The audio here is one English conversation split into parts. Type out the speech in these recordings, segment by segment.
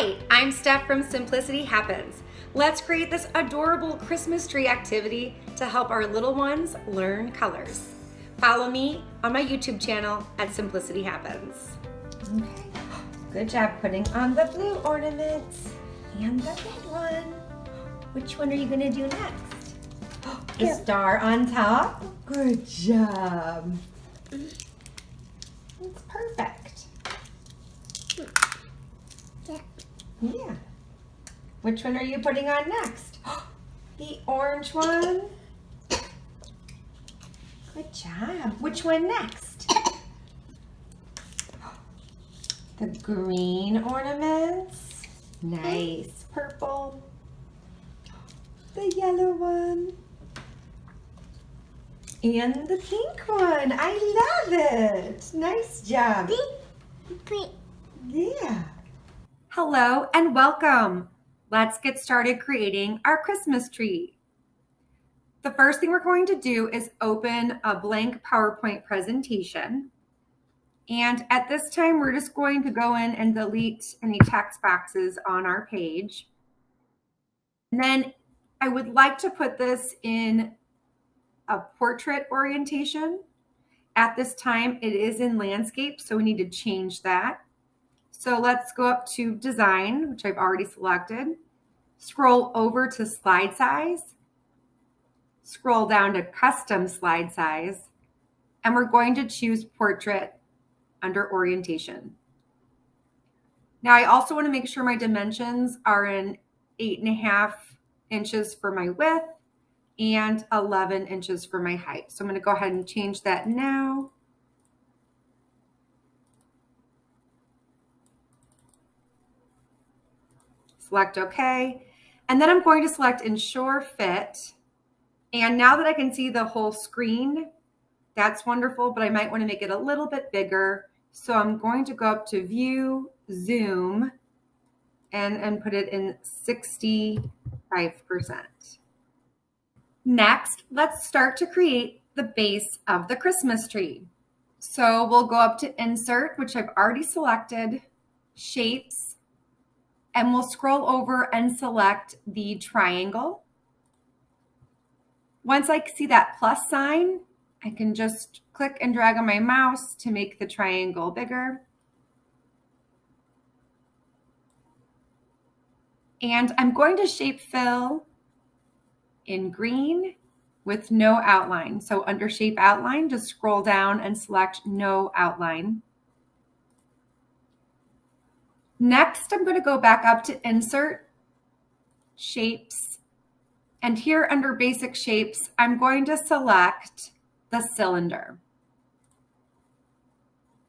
Hi, I'm Steph from Simplicity Happens. Let's create this adorable Christmas tree activity to help our little ones learn colors. Follow me on my YouTube channel at Simplicity Happens. Okay, good job putting on the blue ornaments and the red one. Which one are you gonna do next? The star on top? Good job. It's perfect. Yeah. Which one are you putting on next? The orange one. Good job. Which one next? The green ornaments. Nice. Purple. The yellow one. And the pink one. I love it. Nice job. Yeah. Hello and welcome. Let's get started creating our Christmas tree. The first thing we're going to do is open a blank PowerPoint presentation. And at this time, we're just going to go in and delete any text boxes on our page. And then I would like to put this in a portrait orientation. At this time, it is in landscape, so we need to change that. So let's go up to design, which I've already selected. Scroll over to slide size. Scroll down to custom slide size. And we're going to choose portrait under orientation. Now I also want to make sure my dimensions are in 8.5 inches for my width and 11 inches for my height. So I'm going to go ahead and change that now. Select OK. And then I'm going to select Ensure Fit. And now that I can see the whole screen, that's wonderful, but I might want to make it a little bit bigger. So I'm going to go up to View, Zoom, and put it in 65%. Next, let's start to create the base of the Christmas tree. So we'll go up to Insert, which I've already selected, Shapes, and we'll scroll over and select the triangle. Once I see that plus sign, I can just click and drag on my mouse to make the triangle bigger. And I'm going to shape fill in green with no outline. So under shape outline, just scroll down and select no outline. Next, I'm going to go back up to Insert, Shapes, and here under Basic Shapes, I'm going to select the cylinder.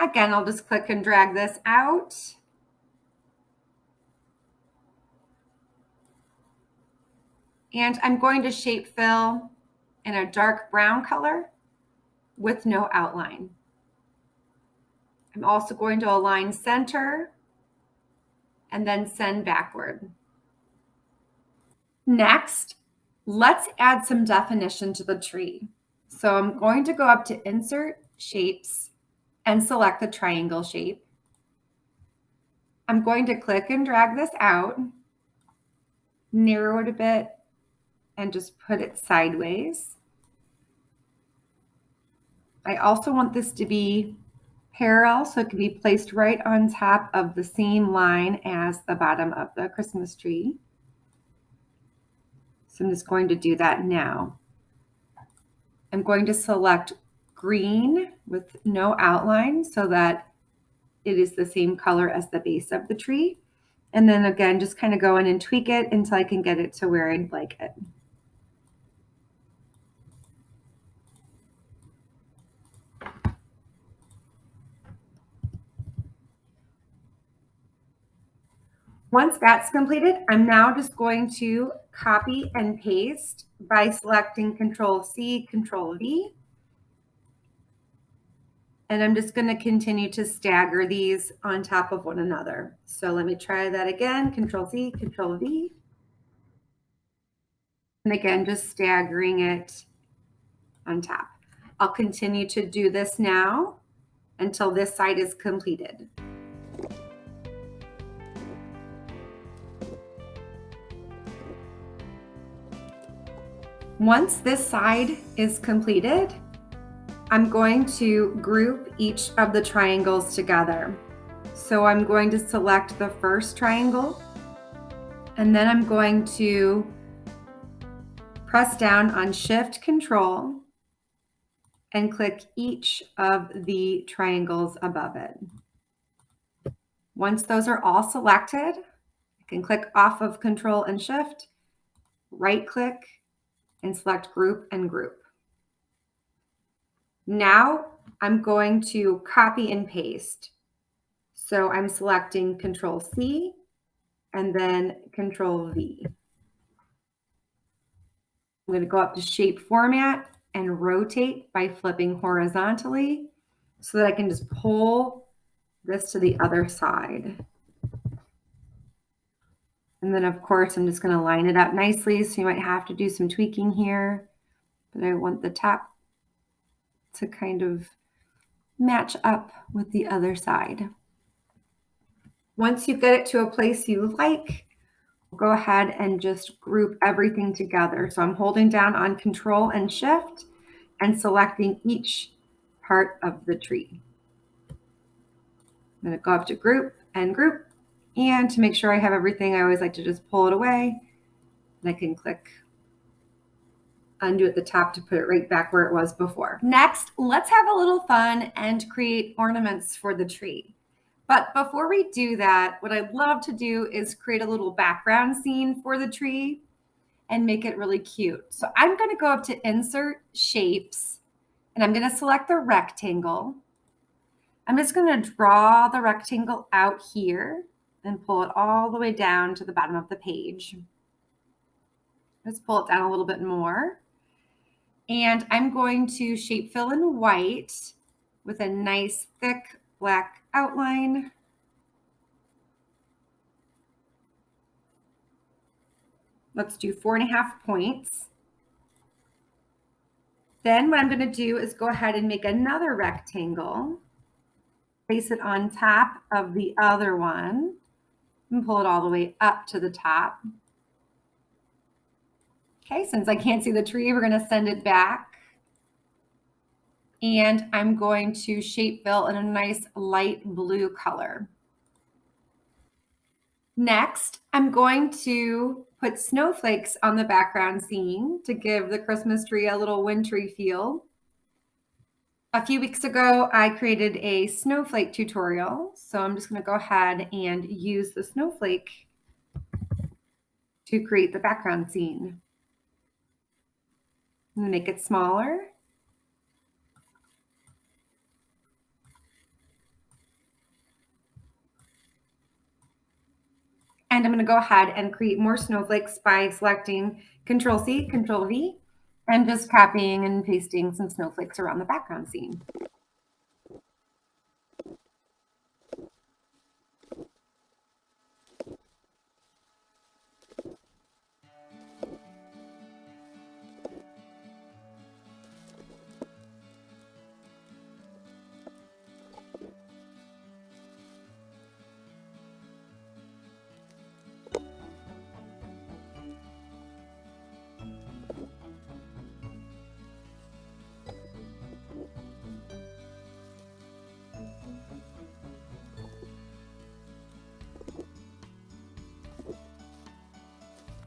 Again, I'll just click and drag this out. And I'm going to shape fill in a dark brown color with no outline. I'm also going to align center and then send backward. Next, let's add some definition to the tree. So I'm going to go up to Insert, Shapes, and select the triangle shape. I'm going to click and drag this out, narrow it a bit, and just put it sideways. I also want this to be parallel, so it can be placed right on top of the same line as the bottom of the Christmas tree. So I'm just going to do that now. I'm going to select green with no outline so that it is the same color as the base of the tree. And then again, just kind of go in and tweak it until I can get it to where I'd like it. Once that's completed, I'm now just going to copy and paste by selecting Control-C, Control-V. And I'm just going to continue to stagger these on top of one another. So let me try that again, Control-C, Control-V. And again, just staggering it on top. I'll continue to do this now until this side is completed. Once this side is completed, I'm going to group each of the triangles together. So I'm going to select the first triangle, and then I'm going to press down on Shift Control and click each of the triangles above it. Once those are all selected, I can click off of Control and Shift, right click, and select Group and Group. Now I'm going to copy and paste. So I'm selecting Control C and then Control V. I'm going to go up to Shape Format and Rotate by flipping horizontally so that I can just pull this to the other side. And then of course, I'm just going to line it up nicely. So you might have to do some tweaking here, but I want the top to kind of match up with the other side. Once you get it to a place you like, go ahead and just group everything together. So I'm holding down on Control and Shift and selecting each part of the tree. I'm going to go up to Group and Group, and to make sure I have everything, I always like to just pull it away, and I can click undo at the top to put it right back where it was before. Next, let's have a little fun and create ornaments for the tree. But before we do that, what I'd love to do is create a little background scene for the tree and make it really cute. So I'm going to go up to Insert Shapes, and I'm going to select the rectangle. I'm just going to draw the rectangle out here and pull it all the way down to the bottom of the page. Let's pull it down a little bit more. And I'm going to shape fill in white with a nice thick black outline. Let's do 4.5 points. Then what I'm going to do is go ahead and make another rectangle, place it on top of the other one, and pull it all the way up to the top. Okay, since I can't see the tree, we're going to send it back. And I'm going to shape fill in a nice light blue color. Next, I'm going to put snowflakes on the background scene to give the Christmas tree a little wintry feel. A few weeks ago, I created a snowflake tutorial. So I'm just going to go ahead and use the snowflake to create the background scene. I'm going to make it smaller. And I'm going to go ahead and create more snowflakes by selecting Control C, Control V, and just copying and pasting some snowflakes around the background scene.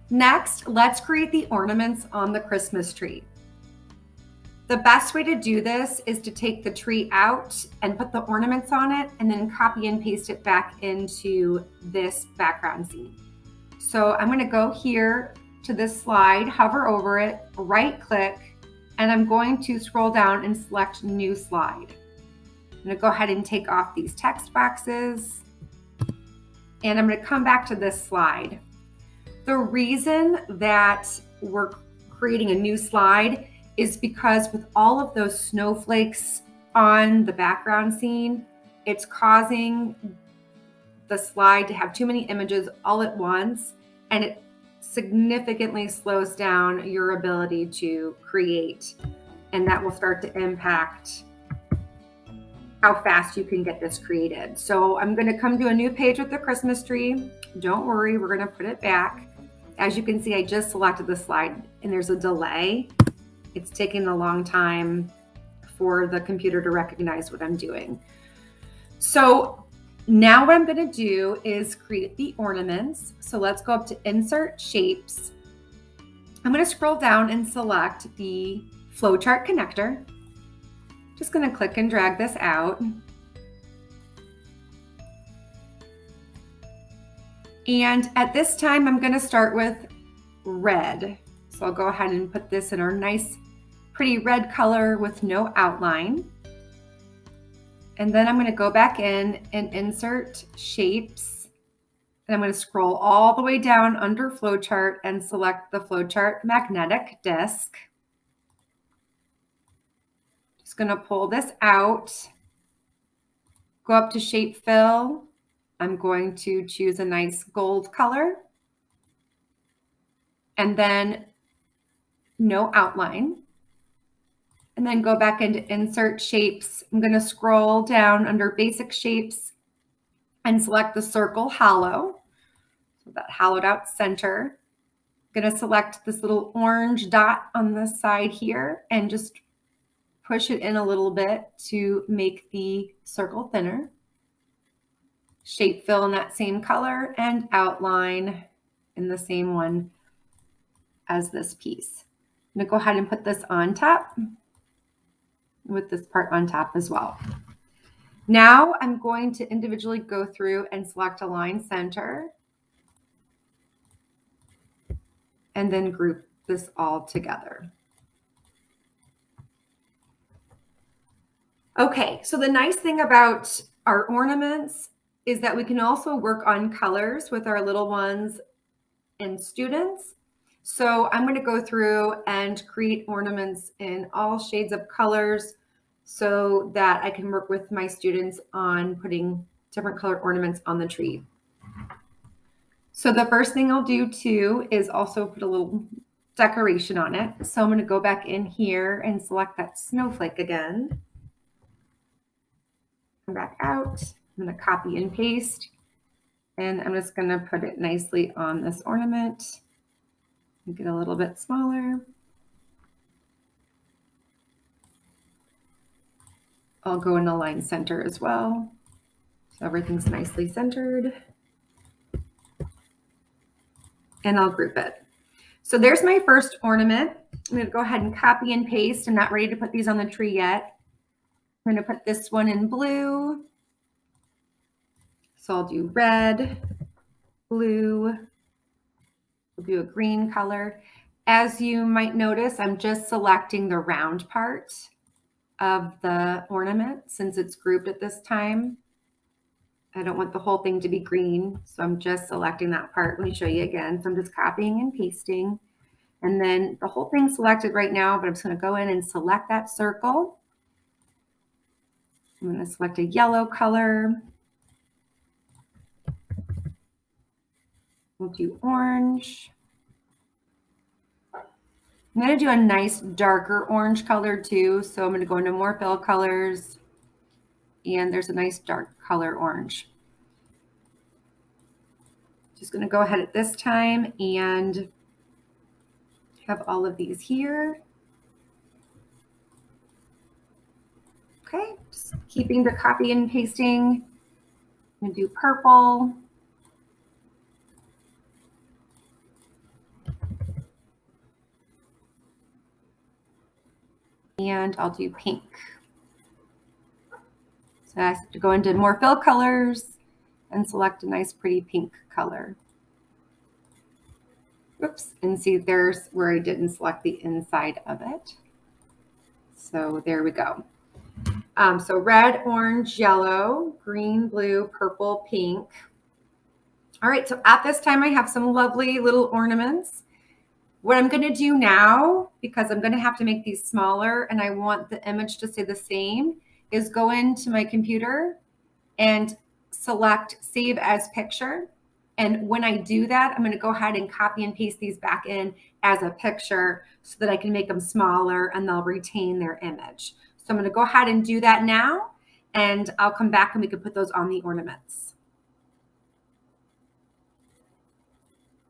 Next, let's create the ornaments on the Christmas tree. The best way to do this is to take the tree out and put the ornaments on it and then copy and paste it back into this background scene. So I'm going to go here to this slide, hover over it, right click, and I'm going to scroll down and select New Slide. I'm going to go ahead and take off these text boxes, and I'm going to come back to this slide. The reason that we're creating a new slide is because with all of those snowflakes on the background scene, it's causing the slide to have too many images all at once, and it significantly slows down your ability to create, and that will start to impact how fast you can get this created. So I'm going to come to a new page with the Christmas tree. Don't worry, we're going to put it back. As you can see, I just selected the slide and there's a delay. It's taking a long time for the computer to recognize what I'm doing. So now what I'm going to do is create the ornaments. So let's go up to Insert Shapes. I'm going to scroll down and select the Flowchart Connector. Just going to click and drag this out. And at this time, I'm going to start with red. So I'll go ahead and put this in our nice, pretty red color with no outline. And then I'm going to go back in and insert shapes. And I'm going to scroll all the way down under Flowchart and select the Flowchart magnetic disc. Just going to pull this out. Go up to Shape Fill. I'm going to choose a nice gold color. And then no outline. And then go back into Insert Shapes. I'm going to scroll down under Basic Shapes and select the circle hollow. So that hollowed out center. I'm going to select this little orange dot on the side here and just push it in a little bit to make the circle thinner. Shape Fill in that same color and outline in the same one as this piece. I'm going to go ahead and put this on top with this part on top as well. Now I'm going to individually go through and select Align Center and then group this all together. Okay, so the nice thing about our ornaments is that we can also work on colors with our little ones and students. So I'm going to go through and create ornaments in all shades of colors so that I can work with my students on putting different colored ornaments on the tree. So the first thing I'll do too is also put a little decoration on it. So I'm going to go back in here and select that snowflake again. Come back out. I'm going to copy and paste, and I'm just going to put it nicely on this ornament. Make it a little bit smaller. I'll go and align center as well, so everything's nicely centered. And I'll group it. So there's my first ornament. I'm going to go ahead and copy and paste. I'm not ready to put these on the tree yet. I'm going to put this one in blue. So I'll do red, blue, we'll do a green color. As you might notice, I'm just selecting the round part of the ornament since it's grouped at this time. I don't want the whole thing to be green, so I'm just selecting that part. Let me show you again. So I'm just copying and pasting. And then the whole thing's selected right now, but I'm just going to go in and select that circle. I'm going to select a yellow color. We'll do orange. I'm going to do a nice darker orange color too. So I'm going to go into more fill colors. And there's a nice dark color orange. Just going to go ahead at this time and have all of these here. Okay, just keeping the copy and pasting. I'm going to do purple. And I'll do pink. So I have to go into more fill colors and select a nice pretty pink color. Oops, and see there's where I didn't select the inside of it. So there we go. So red, orange, yellow, green, blue, purple, pink. All right, so at this time I have some lovely little ornaments. What I'm going to do now, because I'm going to have to make these smaller and I want the image to stay the same, is go into my computer and select Save as Picture. And when I do that, I'm going to go ahead and copy and paste these back in as a picture so that I can make them smaller and they'll retain their image. So I'm going to go ahead and do that now, and I'll come back and we can put those on the ornaments.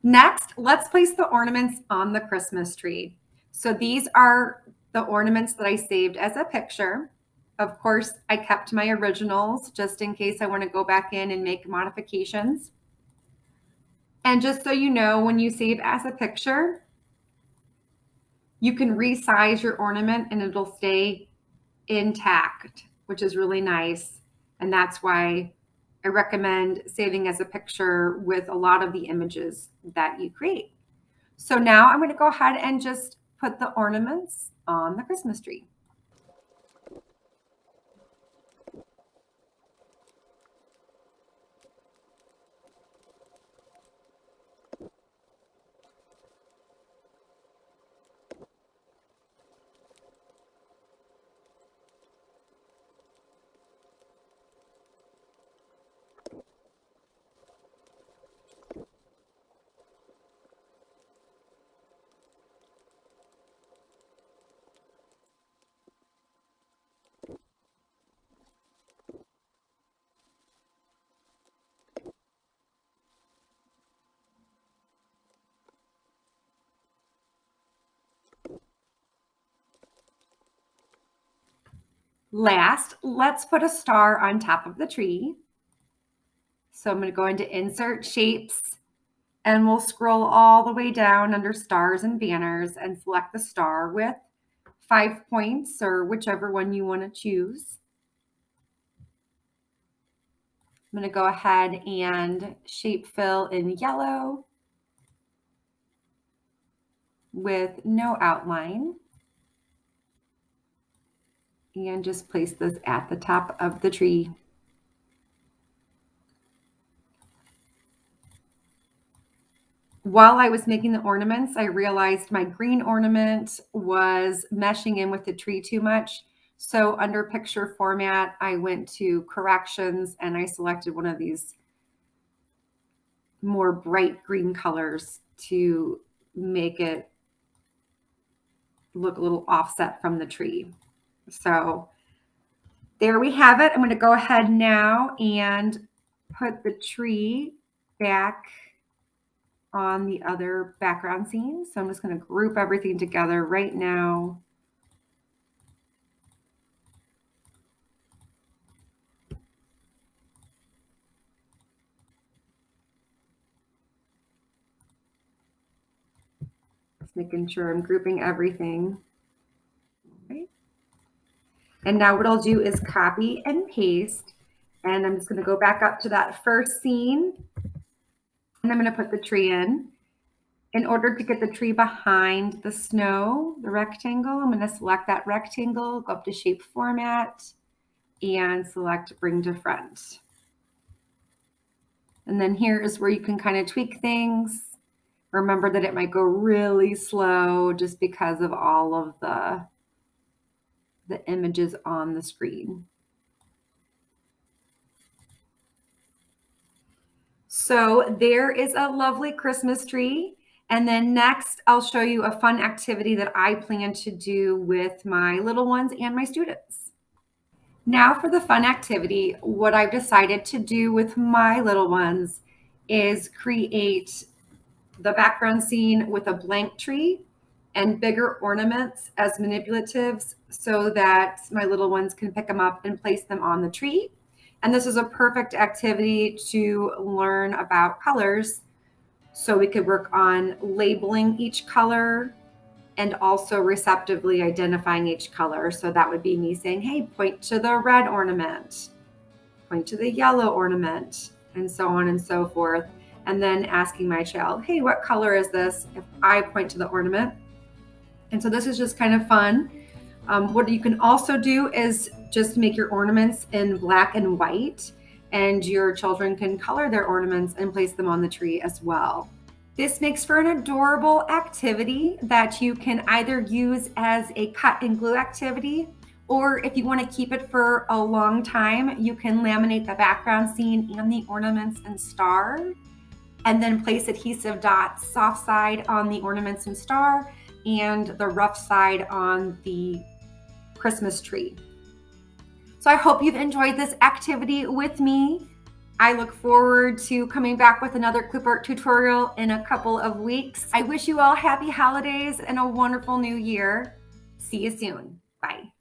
Next, let's place the ornaments on the Christmas tree. So these are the ornaments that I saved as a picture. Of course, I kept my originals just in case I want to go back in and make modifications. And just so you know, when you save as a picture, you can resize your ornament and it'll stay intact, which is really nice. And that's why I recommend saving as a picture with a lot of the images that you create. So now I'm going to go ahead and just put the ornaments on the Christmas tree. Last, let's put a star on top of the tree. So I'm going to go into Insert Shapes, and we'll scroll all the way down under Stars and Banners and select the star with 5 points or whichever one you want to choose. I'm going to go ahead and shape fill in yellow with no outline and just place this at the top of the tree. While I was making the ornaments, I realized my green ornament was meshing in with the tree too much. So under picture format, I went to corrections and I selected one of these more bright green colors to make it look a little offset from the tree. So there we have it. I'm going to go ahead now and put the tree back on the other background scene. So I'm just going to group everything together right now. Just making sure I'm grouping everything. Okay. And now what I'll do is copy and paste. And I'm just going to go back up to that first scene. And I'm going to put the tree in. In order to get the tree behind the snow, the rectangle, I'm going to select that rectangle, go up to Shape Format, and select Bring to Front. And then here is where you can kind of tweak things. Remember that it might go really slow just because of all of the images on the screen. So there is a lovely Christmas tree. And then next, I'll show you a fun activity that I plan to do with my little ones and my students. Now for the fun activity, what I've decided to do with my little ones is create the background scene with a blank tree and bigger ornaments as manipulatives so that my little ones can pick them up and place them on the tree. And this is a perfect activity to learn about colors. So we could work on labeling each color and also receptively identifying each color. So that would be me saying, hey, point to the red ornament, point to the yellow ornament, and so on and so forth. And then asking my child, hey, what color is this? If I point to the ornament. And so this is just kind of fun. What you can also do is just make your ornaments in black and white, and your children can color their ornaments and place them on the tree as well. This makes for an adorable activity that you can either use as a cut and glue activity, or if you want to keep it for a long time, you can laminate the background scene and the ornaments and star, and then place adhesive dots soft side on the ornaments and star and the rough side on the Christmas tree. So I hope you've enjoyed this activity with me. I look forward to coming back with another Clipart tutorial in a couple of weeks. I wish you all happy holidays and a wonderful new year. See you soon. Bye.